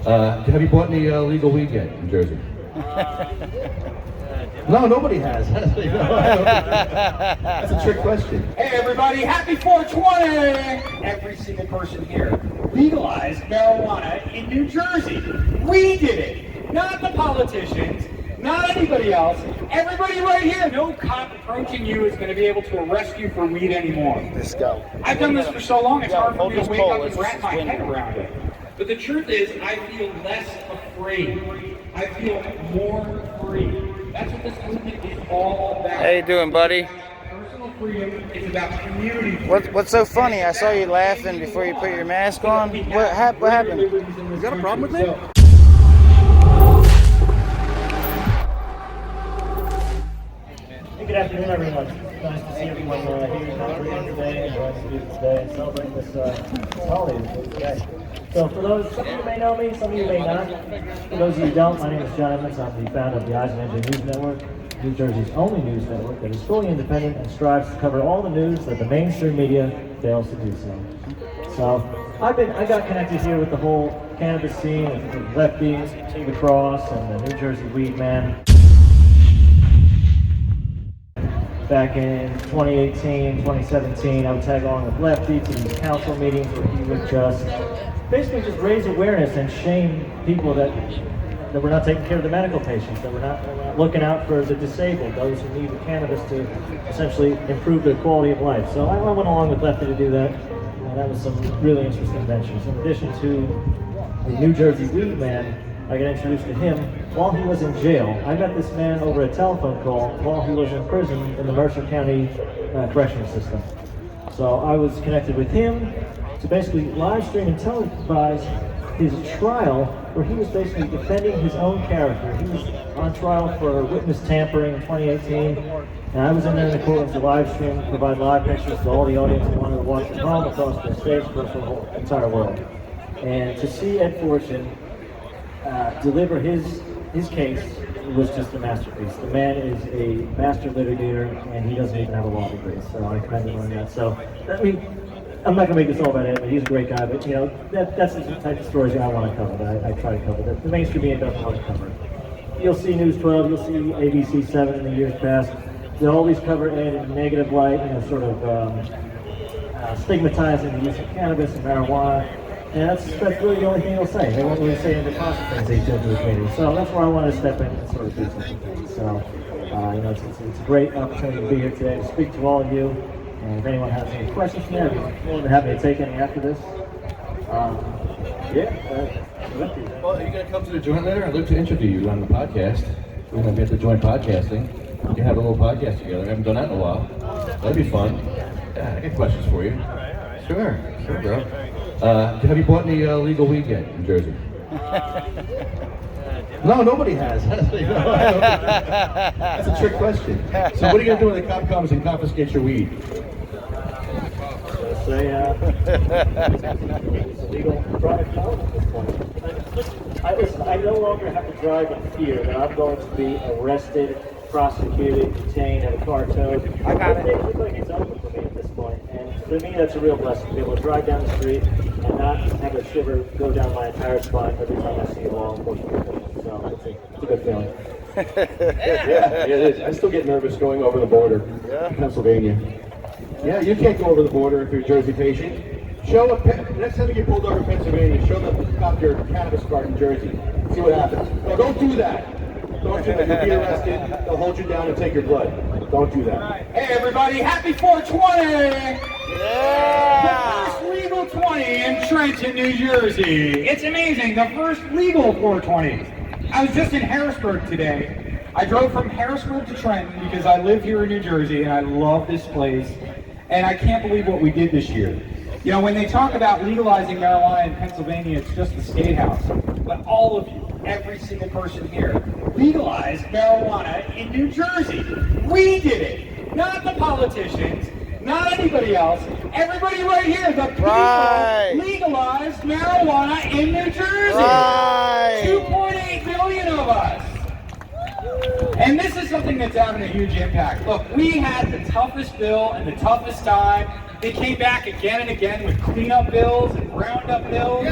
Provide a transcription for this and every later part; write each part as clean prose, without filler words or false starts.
Have you bought any legal weed yet in Jersey? No, nobody has. That's a trick question. Hey everybody, happy 420! Every single person here legalized marijuana in New Jersey. We did it, not the politicians, not anybody else. Everybody right here. No cop approaching you is going to be able to arrest you for weed anymore. This guy. I've done this for so long, it's hard for me to wake up and wrap my head around it. But the truth is, I feel less afraid. I feel more free. That's what this movement is all about. How you doing, buddy? Personal freedom is about community freedom. What's so funny? I saw you laughing before you put your mask on. What happened? You got a problem with me? Hey, good afternoon, everyone. Nice to see everyone here celebrating today and going to do today and celebrating this holiday today. So for those, some of you may know me, some of you may not. For those of you who don't, my name is John Evans. I'm the founder of the NJ News Network, New Jersey's only news network that is fully independent and strives to cover all the news that the mainstream media fails to do so. So I got connected here with the whole cannabis scene with Lefty, the Cross, and the New Jersey Weedman. Back in 2018, 2017, I would tag along with Lefty to these council meetings where he would basically just raise awareness and shame people that we're not taking care of the medical patients, that we're not looking out for the disabled, those who need the cannabis to essentially improve their quality of life. So I went along with Lefty to do that, and that was some really interesting ventures. In addition to the New Jersey Weedman, I got introduced to him while he was in jail. I met this man over a telephone call while he was in prison in the Mercer County correctional system. So I was connected with him to basically live stream and televise his trial, where he was basically defending his own character. He was on trial for witness tampering in 2018, and I was in there in the courtroom to live stream, provide live pictures to all the audience who wanted to watch at home, across the state, across the whole entire world. And to see Ed Fortune deliver his case was just a masterpiece. The man is a master litigator, and he doesn't even have a law degree, so I commend him on that. So, I mean, I'm not going to make this all about him, but he's a great guy, but you know, that's the type of stories that I want to cover, that I try to cover, that the mainstream media doesn't want to cover. You'll see News 12, you'll see ABC 7 in the years past. They'll always cover it in a negative light, you know, sort of stigmatizing the use of cannabis and marijuana. And that's really the only thing they'll say. They won't really say any of the positive things they do to the community. So that's where I want to step in and sort of do something things. So, you know, it's a great opportunity to be here today to speak to all of you. And if anyone has any questions for me, I'd be more than happy to take any after this. Well, are you going to come to the joint later? I'd love to interview you on the podcast. We're going to get the joint podcasting. We can have a little podcast together. I haven't done that in a while. That'd be fun. Yeah, I got questions for you. Sure, bro. Have you bought any legal weed yet in Jersey? No, nobody has. That's a trick question. So what are you going to do when the cop comes and confiscates your weed? Say, legal drive out at this point. I no longer have to drive in fear that I'm going to be arrested, prosecuted, detained, have a car towed. I got it. It looks like it's open for me at this point. And for me, that's a real blessing to be able to drive down the street and not have a shiver go down my entire spine every time I see a law enforcement official. So it's a good feeling. Yeah, it is. I still get nervous going over the border in Pennsylvania. Yeah, you can't go over the border if you're a Jersey patient. Next time you get pulled over in Pennsylvania, show the cop your cannabis card in Jersey. See what happens. No, don't do that. Don't do that. You'll be arrested. They'll hold you down and take your blood. Don't do that. Hey everybody, happy 420! Yeah! The first legal 20 in Trenton, New Jersey. It's amazing, the first legal 420. I was just in Harrisburg today. I drove from Harrisburg to Trenton because I live here in New Jersey and I love this place. And I can't believe what we did this year. You know, when they talk about legalizing marijuana in Pennsylvania, it's just the State House. But all of you, every single person here, legalized marijuana in New Jersey. We did it, not the politicians, not anybody else. Everybody right here, the people legalized marijuana in New Jersey. 2.8 million of us. And this is something that's having a huge impact. Look, we had the toughest bill and the toughest time. They came back again and again with cleanup bills and roundup bills.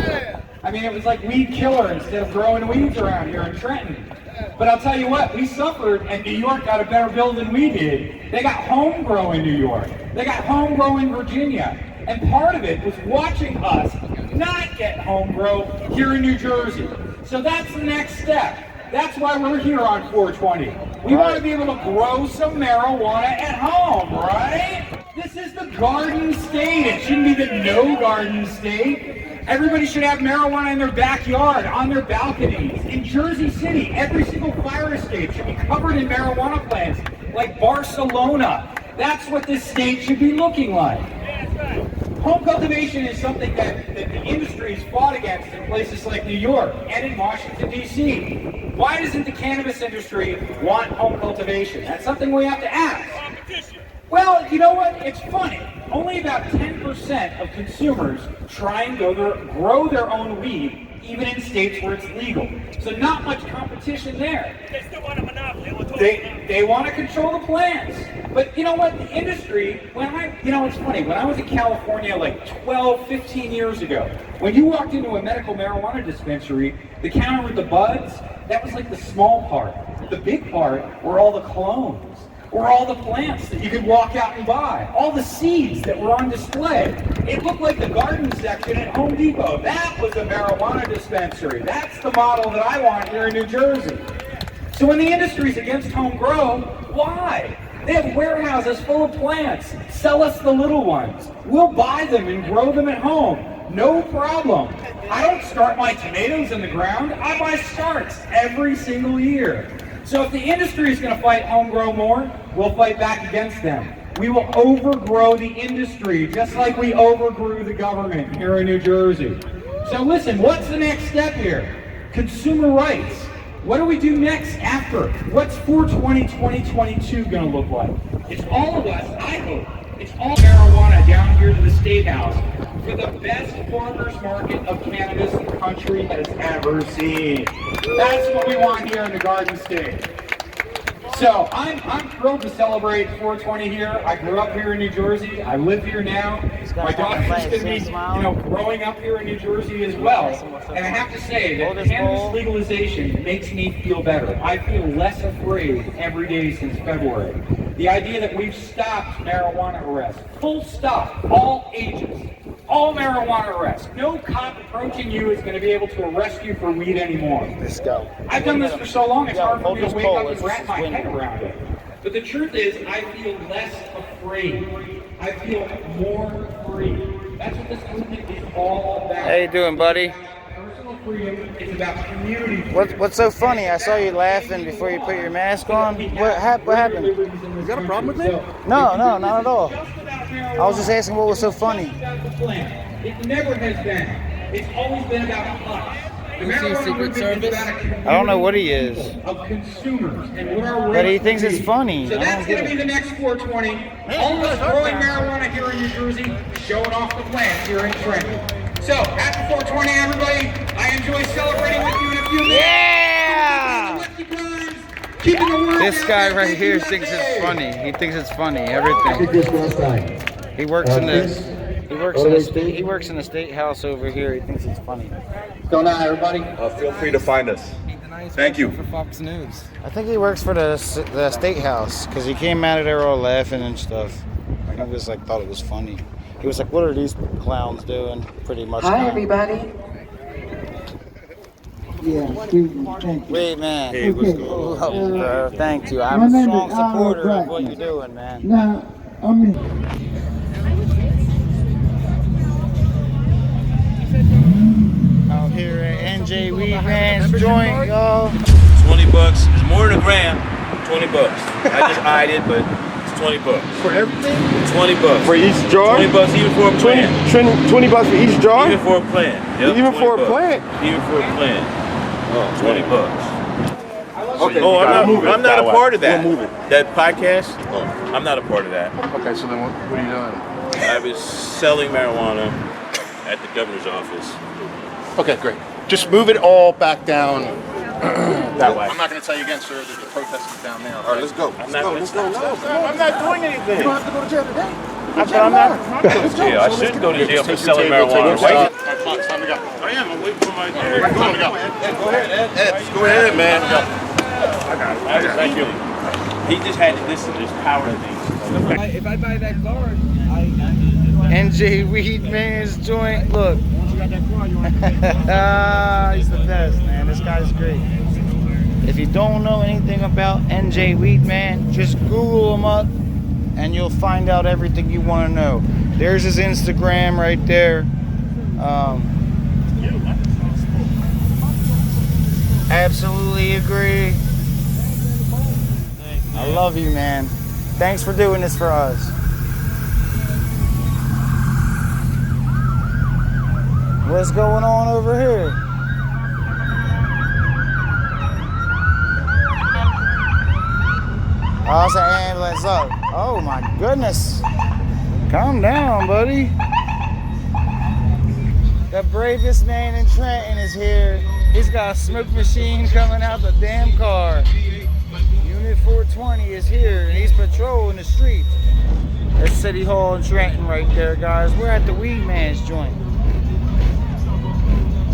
I mean, it was like weed killer instead of growing weeds around here in Trenton. But I'll tell you what, we suffered, and New York got a better bill than we did. They got home grow in New York. They got home grow in Virginia. And part of it was watching us not get home grow here in New Jersey. So that's the next step. That's why we're here on 420. We want to be able to grow some marijuana at home, right? This is the garden state. It shouldn't be the no garden state. Everybody should have marijuana in their backyard, on their balconies. In Jersey City, every single fire escape should be covered in marijuana plants, like Barcelona. That's what this state should be looking like. Home cultivation is something that the industry has fought against in places like New York and in Washington, D.C. Why doesn't the cannabis industry want home cultivation? That's something we have to ask. Well, you know what? It's funny. Only about 10% of consumers try and grow their own weed, even in states where it's legal. So not much competition there. They still want a monopoly. They want to control the plants. But you know what? The industry, it's funny. When I was in California like 12, 15 years ago, when you walked into a medical marijuana dispensary, the counter with the buds, that was like the small part. The big part were all the clones, were all the plants that you could walk out and buy, all the seeds that were on display. It looked like the garden section at Home Depot. That was a marijuana dispensary. That's the model that I want here in New Jersey. So when the industry's against home grow, why? They have warehouses full of plants. Sell us the little ones. We'll buy them and grow them at home. No problem. I don't start my tomatoes in the ground. I buy starts every single year. So if the industry is going to fight home grow more, we'll fight back against them. We will overgrow the industry just like we overgrew the government here in New Jersey. So listen, what's the next step here? Consumer rights. What do we do next after? What's 420 2022 going to look like? It's all of us, I hope. It's all marijuana down here to the State House for the best farmers market of cannabis the country has ever seen. That's what we want here in the Garden State. So I'm thrilled to celebrate 420 here. I grew up here in New Jersey. I live here now. My daughter's going to be, growing up here in New Jersey as well. And I have to say that cannabis legalization makes me feel better. I feel less afraid every day since February. The idea that we've stopped marijuana arrests, full stop, all ages, all marijuana arrests. No cop approaching you is going to be able to arrest you for weed anymore. Let's go. I've done this for so long, it's hard for me to wake up and wrap my head around it. But the truth is, I feel less afraid. I feel more free. That's what this movement is all about. How you doing, buddy? Personal freedom is about community. What's so funny? I saw you laughing before you put your mask on. What happened? You got a problem with that? No, not at all. I was just asking what was so funny. It never has been. It's always been about us. Is he a Secret Service? I don't know what he is. Of consumers and what our But he thinks it's funny. So that's going to be the next 420. All of us growing marijuana here in New Jersey, showing off the plants here in Trenton. So, happy 420, everybody. I enjoy celebrating with you in a few minutes. Yeah! Keeping the word This down guy there. right here USA. thinks it's funny. He thinks it's funny. I did Everything. this last time. He works in Chris, he works in the state house over here. He thinks it's funny. What's going on, everybody? Feel free to find us. Thank you. For Fox News. I think he works for the state house because he came out of there all laughing and stuff. He was like, thought it was funny. He was like, "What are these clowns doing?" Pretty much. Hi, everybody. Yeah, thank you. Wait, man. Hey, what's going Oh, on? bro, thank you. I'm a My name strong is supporter Al of what you're Blackman. doing, man. Now, I'm in. Out here at NJ Weedman's joint, y'all. 20 bucks. It's more than a gram. 20 bucks. I just eyed it, but it's 20 bucks. For everything? 20 bucks. For each jar? 20 bucks even for a plant. 20 bucks for each jar? Even for a plant. Yep, Even 20 for a bucks. plant? Even for a plant. Oh, 20 bucks. Okay, Oh, I'm not a part of that. We'll move it. That podcast, Oh. I'm not a part of that. Okay, so then what are you doing? I was selling marijuana at the governor's office. Okay, great. Just move it all back down That way. I'm not going to tell you again, sir, that the protest is down there. All right, let's go. I'm not going to I'm not doing anything. You don't have to go to jail today. I'm not going to jail. I should go to jail for selling marijuana. All right, come on, it's time to go. am. I'm waiting for my. Go ahead, Ed. Go ahead, man. I got it. Thank you. He just had to listen to this power thing. If I buy that car, NJ Weedman's joint. Look. He's the best, man. This guy's great. If you don't know anything about NJ Weedman, just Google him up and you'll find out everything you want to know. There's his Instagram right there. Absolutely agree. I love you, man. Thanks for doing this for us. What's going on over here? Oh, it's an ambulance up. Oh my goodness. Calm down, buddy. The bravest man in Trenton is here. He's got a smoke machine coming out the damn car. Unit 420 is here and he's patrolling the street. That's City Hall in Trenton right there, guys. We're at the Weedman's joint.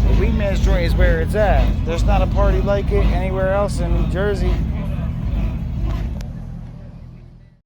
The Weedman's joint is where it's at. There's not a party like it anywhere else in New Jersey.